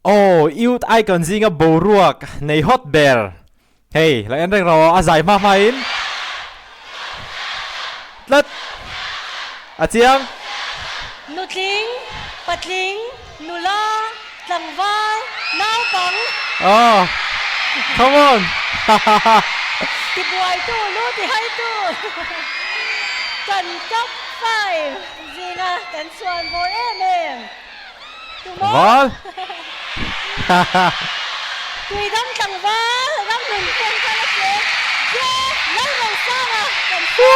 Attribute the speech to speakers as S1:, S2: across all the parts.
S1: โอ้อิวต์ไอคอนซิงกับโบรัวกในฮอตเบร์เฮ้ยแล้วอันเรื่องเราอาศัยมาไหมแล้วอาเจียง
S2: นุทิงปัดลิงนุลาหลังวาน้าวปัง
S1: อ๋อ come on
S2: ติบวยตู้นู้ติให้ตู้กันจับไฟจีนะกันส่วนโบเอเมงตู้มอตุยดังจังวาดังหนึ่งคนกันละเจ๊เย้แล้วเราสร้างอ่ะกันสู้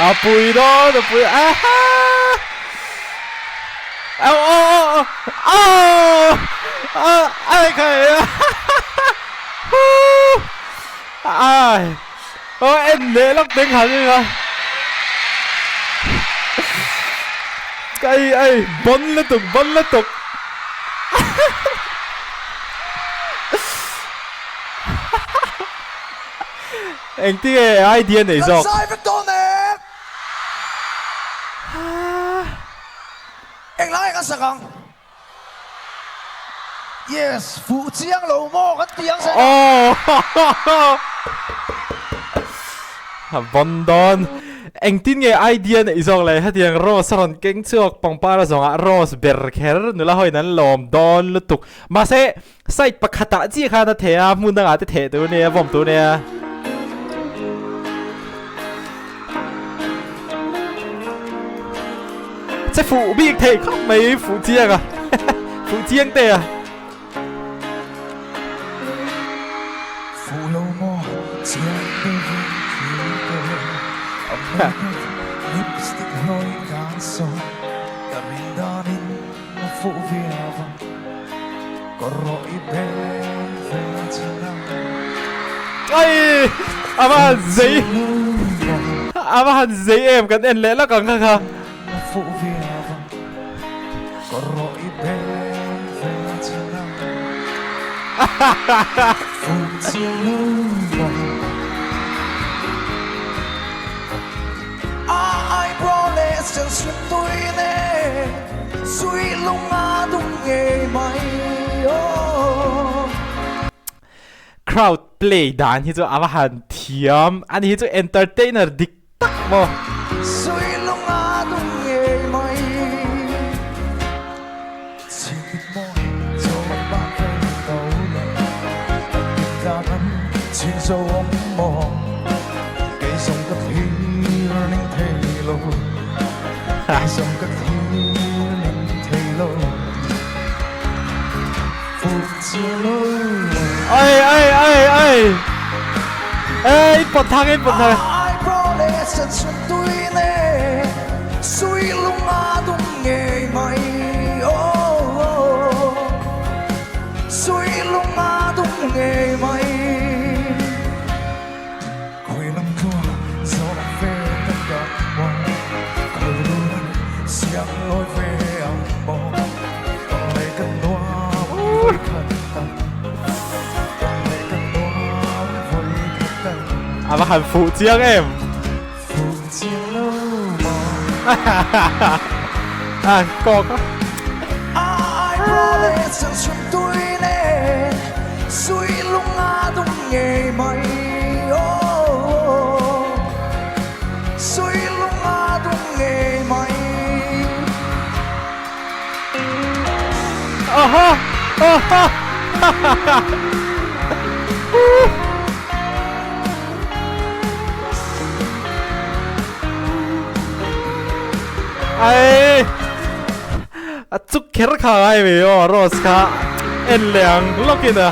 S1: อาปุยโดนปุยอ้าเอาไอ้ใครไอ้โอ้เอ็นเล่ล็อกเด้งหันเลยไอ้บอลละตุกเอ็งที่ไอเดียไหนจอก
S3: เอ็งไล่กันสักครั้ง yes 富江老魔กันเตียงใส่
S1: โอ้บอลดอนเอ็งที่ไงไอเดียไหนจอกเลยฮะเดียงโรสรอนเก่งเชือกปังป้าละสองอะโรสเบอร์เคอร์นุละหอยนั้นลมดอนลุตุกมาเซ่ใส่ปากขตาจีข้านะเทียมุนดังอาจจะเทตัวเนี่ยผมตัวเนี่ย在府壁睇沒福建啊，福建的啊。
S3: 富老魔將對面跳過，暗黑 lipstick 開揀數，但面單年我苦飛下，個熱一杯飛起來。
S1: 哎，阿媽死，阿媽死 em กันเอ็นเละแล้วกันค่ะ crowd play ด่านที่จะอาหารเทียมอันนี้จะ entertainer ดิกตักบ่
S3: 做夢，寄送吉天領地路，寄送吉天領地路，福字路。
S1: ปลดทางปลดทางอาหารฟูเจียงเอ็มกอกไอ้จุกเขรขาไอ้เว้ยโรสค่ะเอ็นเหลียงล็อกกินอ่ะ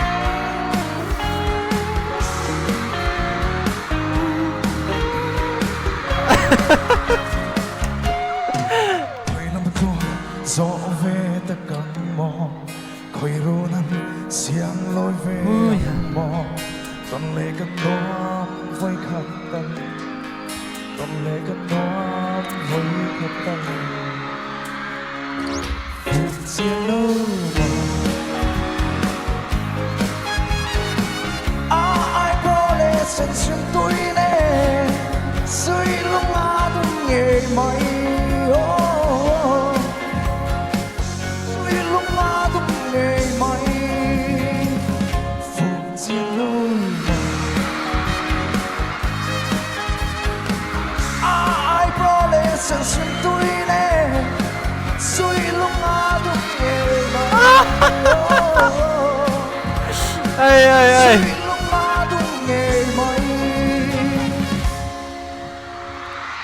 S1: ai
S3: lúc mà đúng nghề mây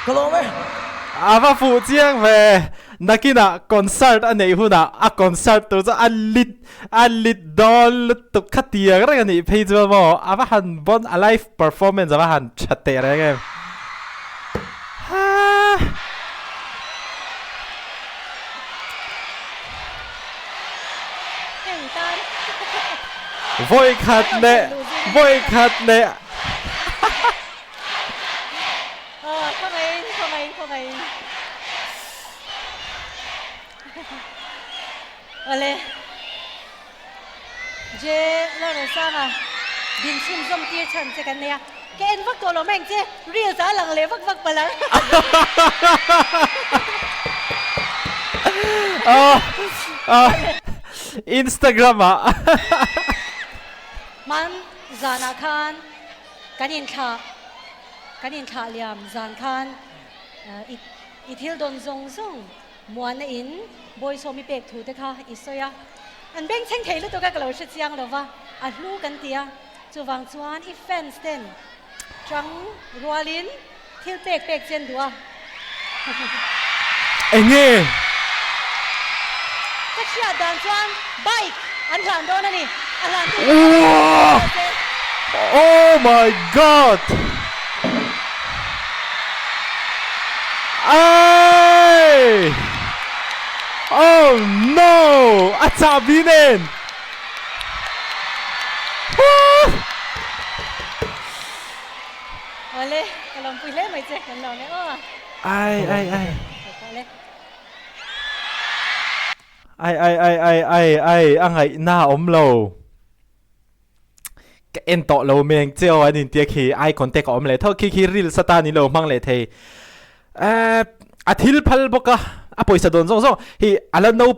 S3: có lỗi mấy
S1: ava phụ chiang về nakina concert anh ấy huna a concert tu cho anh lit doll tục khát tiền cái này page cho mo ava han bon a live performance ava han chatte ra cái ha
S2: Hình tan.
S1: voi khát nè
S2: Không ấy. Ole. Je lo rồi sao à? Din chim zom tia chan che kan nè. Cái em vắt tổ lo mèn che, real giá lằng lẽ vắt bà lằng.
S1: Instagram à
S2: Man zana khan kanin tha liam zan khan ithil don zong zong muan na in boy so mi pek thu te kha isoya an beng cheng thei lu to ka lo shi chiang lo wa a hlu kan tia chuwang chuan I fans ten trăng rualin thil pek chen dua
S1: anh nghe
S2: ka chia dan chuan bike an hlan do na ni an hlan tu
S1: wow oh my god ay oh no atabinen
S2: ole kalong pui le mai che kan lo ne o
S1: ai anh ấy na lâu cái em tọt lâu mình chiều anh nhìn khi ai còn tệ ôm lại thôi khi reel sata ni lâu mang lại thì athil phal boka a poisa don zong zong hi ala no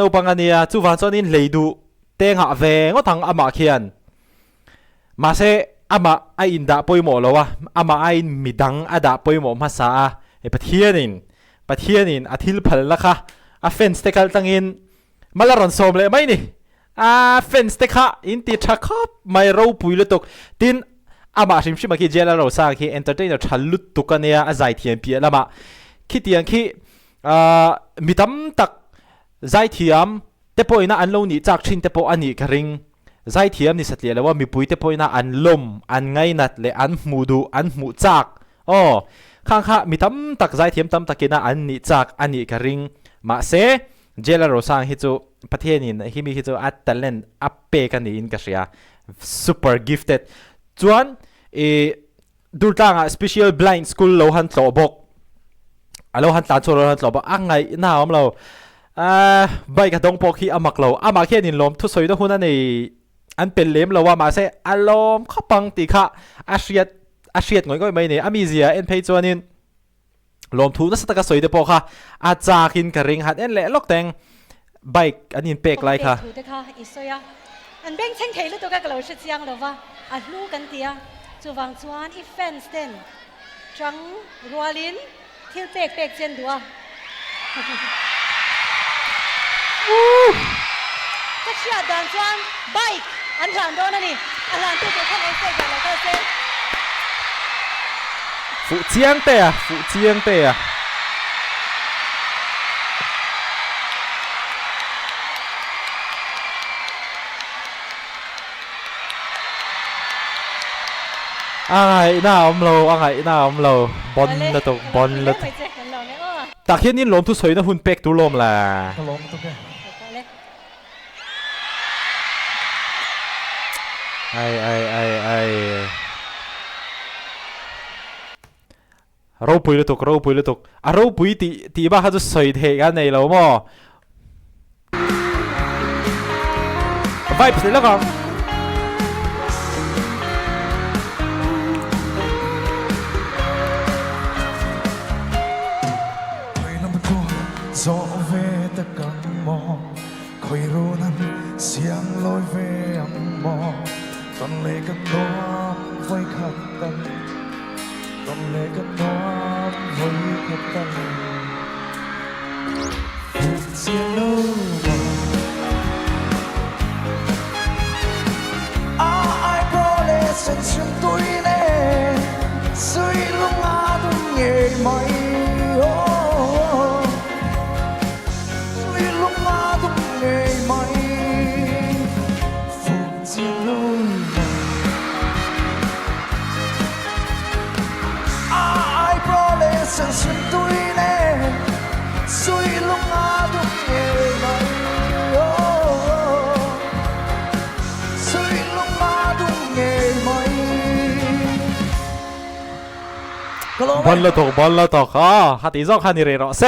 S1: pangania chu van chonin leidu tenga ve ngo thang ama khian ma se ama a inda poimo lowa ama a in midang ada poimo masa e pathianin athil phal lakha a fence tekal tangin malaron som le mai ni a fence tekha in ti thakop mai ro puilo tok tin ama sim sim ki jela ro sa ki entertainer thalut tukania a zai thiam pi lama khi tiang khi mitam tak zai thiam te poina an lo ni chak thin te po ani ka ring zai thiam ni satlia lawa mi pui te poina an lom an ngai nat le an mudu an mu chak o khang kha mitam tak zai thiam tam takina an ni chak ani ka ring ma se jela ro sang hi chu pathianin hi mi hi chu at talent appe kan ni in ka ria super gifted chuan dultanga special blind school lo han tlo bok alo han tan cholo han tlo bok angai na om lo bai ka dong pok hi amak lo ama khian in lom thu soi do hun ani an pel lem lo wa ma se alom khapang ti kha asiat ngoi mai ne ami zia en phei chuanin lom thu na sataka soi de pok kha a cha kin ka ring hat en le lok teng bike anin pek lai kha
S2: isoya an beng cheng thei lu to ka lo shi chiang lo wa a hlu kan tia chuwang chuan I fans ten trăng rualin thil pek chen dua ka chia dan chuan bike an hlan do na ni an hlan tu to khan ai se ka lo ka se
S1: phụ chiang te à ai na om lo bon la to ta khian in lom thu soi na hun pek tu lom la
S3: có lỗi tôi kìa
S1: ai rau pui lu tuk a rau pui ti ba ha chu soi the ga nei lo mo vibes le ka
S3: gió về ta căng mò khơi rô nằm xiang lối về âm mò còn lệ cất nó với khát tâm còn lệ cất nó với khát tâm phút chia lâu mò Kalome.
S1: บอลละตกบอลละตกอ๋อฮัตติซอกฮันนี่เรโรเซ